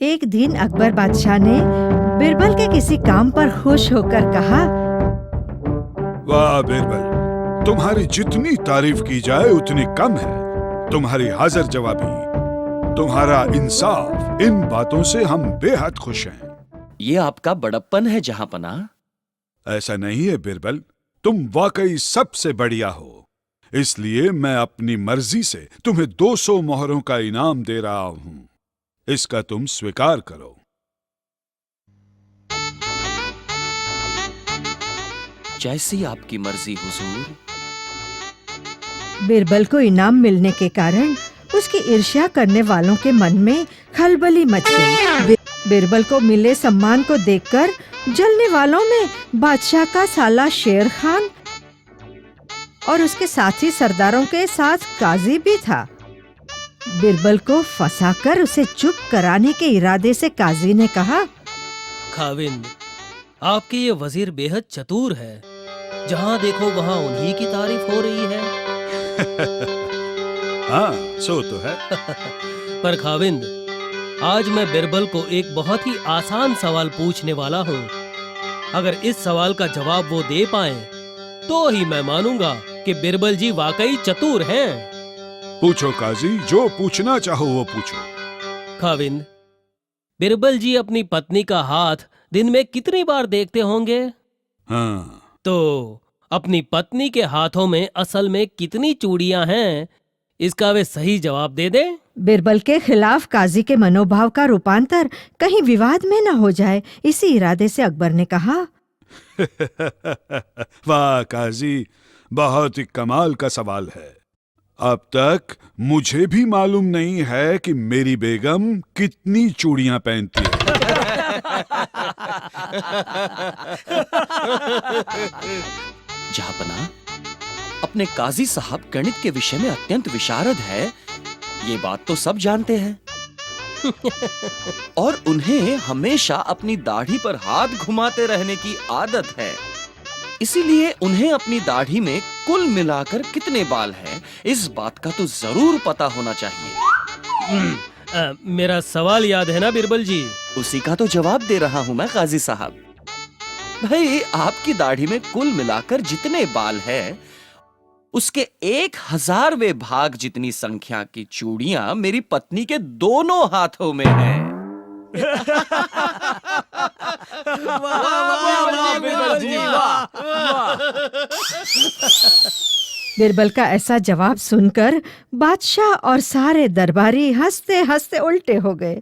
एक दिन अकबर बादशाह ने बिरबल के किसी काम पर खुश होकर कहा, वाह बिरबल, तुम्हारी जितनी तारीफ की जाए उतनी कम है। तुम्हारी हाजिर जवाबी, तुम्हारा इंसाफ, इन बातों से हम बेहद खुश हैं। ये आपका बड़प्पन है जहांपनाह। ऐसा नहीं है बिरबल, तुम वाकई सबसे बढ़िया हो। इसलिए मैं अपनी मर्जी से तुम्हें 200 मोहरों का इनाम दे रहा हूं। इसका तुम स्वीकार करो। जैसी आपकी मर्जी हुजूर। बिरबल को इनाम मिलने के कारण उसकी ईर्ष्या करने वालों के मन में खलबली मच गई। बिरबल को मिले सम्मान को देखकर जलने वालों में बादशाह का साला शेर खान और उसके साथी सरदारों के साथ काजी भी था। बिरबल को फंसाकर उसे चुप कराने के इरादे से काजी ने कहा, खाविंद, आपके ये वजीर बेहद चतुर है। जहाँ देखो वहाँ उन्हीं की तारीफ हो रही है। हाँ, सो तो है। पर खाविंद, आज मैं बिरबल को एक बहुत ही आसान सवाल पूछने वाला हूँ। अगर इस सवाल का जवाब वो दे पाए तो ही मैं मानूंगा कि बिरबल जी वाकई चतुर हैं। पूछो काजी, जो पूछना चाहो वो पूछो। खाविंद, बिरबल जी अपनी पत्नी का हाथ दिन में कितनी बार देखते होंगे? हाँ। तो अपनी पत्नी के हाथों में असल में कितनी चूड़ियां हैं, इसका वे सही जवाब दे दें। बिरबल के खिलाफ काजी के मनोभाव का रूपांतर कहीं विवाद में न हो जाए, इसी इरादे से अकबर ने कहा, वाह काजी, बहुत ही कमाल का सवाल है। अब तक मुझे भी मालूम नहीं है कि मेरी बेगम कितनी चूड़ियां पहनती है। जहांपनाह, अपने काजी साहब गणित के विषय में अत्यंत विशारद है, ये बात तो सब जानते हैं। और उन्हें हमेशा अपनी दाढ़ी पर हाथ घुमाते रहने की आदत है। इसीलिए उन्हें अपनी दाढ़ी में कुल मिलाकर कितने बाल हैं, इस बात का तो जरूर पता होना चाहिए। मेरा सवाल याद है ना बिरबल जी? उसी का तो जवाब दे रहा हूं मैं काजी साहब। भाई, आपकी दाढ़ी में कुल मिलाकर जितने बाल हैं, उसके 1000वें भाग जितनी संख्या की चूड़ियां मेरी पत्नी के दोनों हाथों में हैं। बिरबल का ऐसा जवाब सुनकर बादशाह और सारे दरबारी हंसते हंसते उल्टे हो गए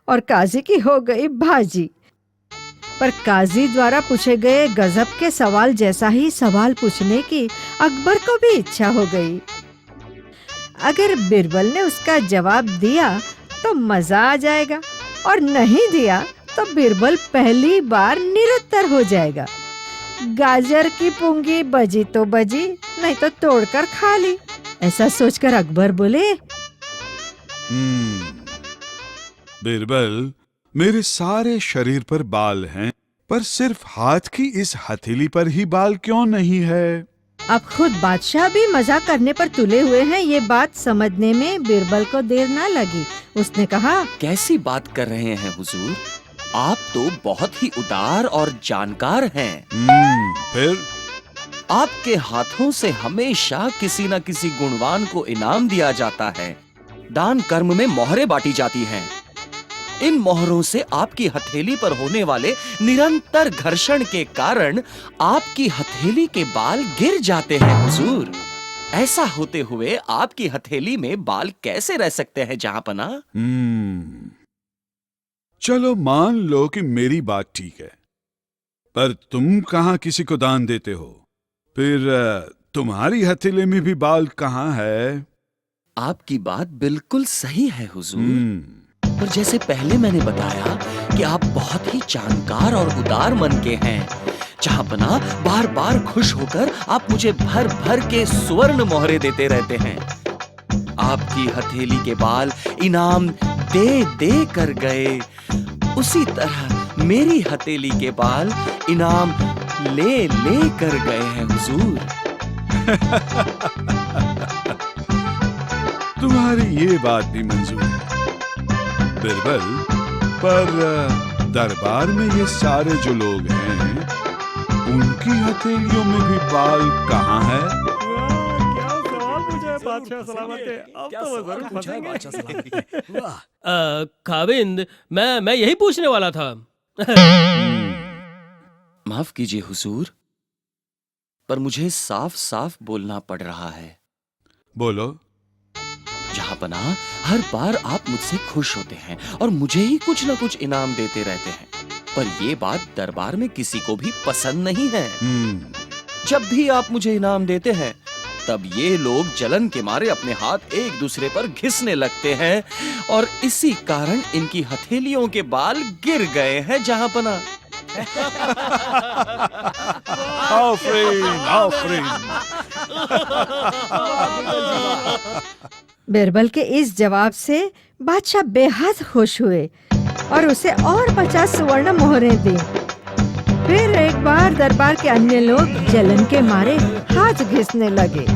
और काजी की हो गई भाजी। पर काजी द्वारा पूछे गए गजब के सवाल जैसा ही सवाल पूछने की अकबर को भी इच्छा हो गई। अगर बिरबल ने उसका जवाब दिया तो मजा आ जाएगा, और नहीं दिया तो बिरबल पहली बार निरुत्तर हो जाएगा। गाजर की पुंगी बजी तो बजी, नहीं तो तोड़कर खा ली। ऐसा सोचकर अकबर बोले, बिरबल, मेरे सारे शरीर पर बाल हैं, पर सिर्फ हाथ की इस हथेली पर ही बाल क्यों नहीं है? अब खुद बादशाह भी मजाक करने पर तुले हुए हैं, ये बात समझने में बिरबल को देर न लगी। उसने कहा, कैसी बात कर रहे हैं हुजूर? आप तो बहुत ही उदार और जानकार हैं। फिर? आपके हाथों से हमेशा किसी न किसी गुणवान को इनाम दिया जाता है। दान कर्म में मोहरें बांटी जाती हैं। इन मोहरों से आपकी हथेली पर होने वाले निरंतर घर्षण के कारण आपकी हथेली के बाल गिर जाते हैं हुजूर। ऐसा होते हुए आपकी हथेली में बाल कैसे रह सकते हैं जहांपनाह? चलो मान लो कि मेरी बात ठीक है, पर तुम कहाँ किसी को दान देते हो? फिर तुम्हारी हथेली में भी बाल कहाँ है? आपकी बात बिल्कुल सही है हुजूर। पर जैसे पहले मैंने बताया कि आप बहुत ही जानकार और उदार मन के हैं। जहांपनाह, बार बार खुश होकर आप मुझे भर भर के सुवर्ण मोहरे देते रहते हैं। आपकी हथेली के बाल इनाम दे दे कर गए, उसी तरह मेरी हथेली के बाल इनाम ले ले कर गए हैं हुजूर। तुम्हारी ये बात भी मंजूर है। बिरबल, पर दरबार में ये सारे जो लोग हैं, उनकी हथेलियों में भी बाल कहाँ है? क्या सवाल पूछा है बादशाह सलामत है। अब तो वो जरूर फंसेंगे। खाविंद, मैं यही पूछने वाला था। माफ कीजिए हुजूर, पर मुझे साफ साफ बोलना पड़ रहा है। बोलो। जहां पनाह, हर बार आप मुझसे खुश होते हैं और मुझे ही कुछ ना कुछ इनाम देते रहते हैं, पर ये बात दरबार में किसी को भी पसंद नहीं है। जब भी आप मुझे इनाम देते हैं, तब ये लोग जलन के मारे अपने हाथ एक दूसरे पर घिसने लगते हैं और इसी कारण इनकी हथेलियों के बाल गिर गए हैं जहां पनाह। आफरीन, आफरीन। बिरबल के इस जवाब से बादशाह बेहद खुश हुए और उसे और 50 स्वर्ण मोहरें दी। फिर एक बार दरबार के अन्य लोग जलन के मारे हाथ घिसने लगे।